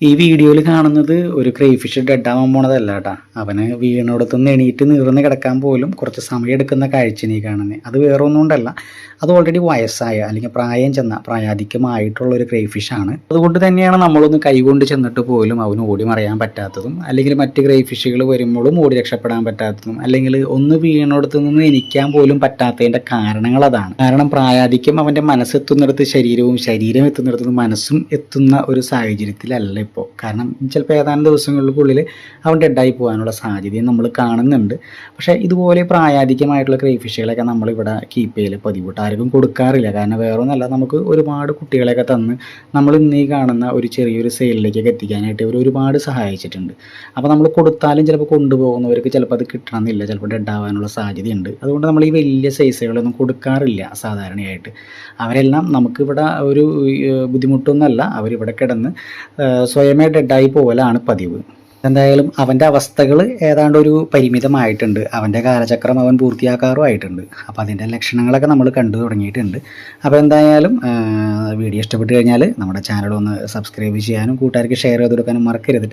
ഈ വീഡിയോയിൽ കാണുന്നത് ഒരു ക്രൈഫിഷ് ഡെഡാവാൻ പോണതല്ല കേട്ടോ. അവന് വീണോടത്തുനിന്ന് എണീറ്റ് നീർന്ന് കിടക്കാൻ പോലും കുറച്ച് സമയം എടുക്കുന്ന കാഴ്ച നീ കാണുന്നത്. അത് വേറെ ഒന്നും കൊണ്ടല്ല, അത് ഓൾറെഡി വയസ്സായ അല്ലെങ്കിൽ പ്രായം ചെന്ന പ്രായാധിക്യമായിട്ടുള്ള ഒരു ക്രൈഫിഷാണ്. അതുകൊണ്ട് തന്നെയാണ് നമ്മളൊന്ന് കൈകൊണ്ട് ചെന്നിട്ട് പോലും അവന് ഓടി മറിയാൻ പറ്റാത്തതും, അല്ലെങ്കിൽ മറ്റ് ക്രൈഫിഷുകൾ വരുമ്പോഴും ഓടി രക്ഷപ്പെടാൻ പറ്റാത്തതും, അല്ലെങ്കിൽ ഒന്ന് വീണോടത്ത് നിന്ന് എണീക്കാൻ പോലും പറ്റാത്തതിൻ്റെ കാരണങ്ങൾ അതാണ്. കാരണം പ്രായാധിക്യം അവൻ്റെ മനസ്സെത്തുന്നിടത്ത് ശരീരവും, ശരീരം എത്തുന്നിടത്ത് മനസ്സും എത്തുന്ന ഒരു സാഹചര്യത്തിലല്ല ഇപ്പോൾ. കാരണം ചിലപ്പോൾ ഏതാനും ദിവസങ്ങൾക്കുള്ളിൽ അവൻ ഡെഡായി പോകാനുള്ള സാധ്യതയും നമ്മൾ കാണുന്നുണ്ട്. പക്ഷേ ഇതുപോലെ പ്രായാധിക്യമായിട്ടുള്ള ക്രൈഫിഷുകളൊക്കെ നമ്മളിവിടെ കീപ്പ് ചെയ്യൽ പതിവിട്ട് ആർക്കും കൊടുക്കാറില്ല. കാരണം വേറൊന്നല്ല, നമുക്ക് ഒരുപാട് കുട്ടികളെയൊക്കെ തന്ന് നമ്മൾ ഇന്നീ കാണുന്ന ഒരു ചെറിയൊരു സെയിലിലേക്കൊക്കെ എത്തിക്കാനായിട്ട് ഇവർ ഒരുപാട് സഹായിച്ചിട്ടുണ്ട്. അപ്പോൾ നമ്മൾ കൊടുത്താലും ചിലപ്പോൾ കൊണ്ടുപോകുന്നവർക്ക് ചിലപ്പോൾ അത് കിട്ടണമെന്നില്ല, ചിലപ്പോൾ ഡെഡാവാനുള്ള സാധ്യതയുണ്ട്. അതുകൊണ്ട് നമ്മൾ ഈ വലിയ സൈസുകളൊന്നും കൊടുക്കാറില്ല സാധാരണയായിട്ട്. അവരെല്ലാം നമുക്കിവിടെ ഒരു ബുദ്ധിമുട്ടൊന്നുമല്ല, അവരിവിടെ കിടന്ന് സ്വയമേ ഡെഡായി പോകലാണ് പതിവ്. എന്തായാലും അവൻ്റെ അവസ്ഥകൾ ഏതാണ്ട് ഒരു പരിമിതമായിട്ടുണ്ട്. അവൻ്റെ കാലചക്രം അവൻ പൂർത്തിയാക്കാറുമായിട്ടുണ്ട്. അപ്പോൾ അതിൻ്റെ ലക്ഷണങ്ങളൊക്കെ നമ്മൾ കണ്ടു തുടങ്ങിയിട്ടുണ്ട്. അപ്പോൾ എന്തായാലും വീഡിയോ ഇഷ്ടപ്പെട്ട് കഴിഞ്ഞാൽ നമ്മുടെ ചാനൽ ഒന്ന് സബ്സ്ക്രൈബ് ചെയ്യാനും കൂട്ടുകാർക്ക് ഷെയർ ചെയ്ത് കൊടുക്കാനും മറക്കരുത്.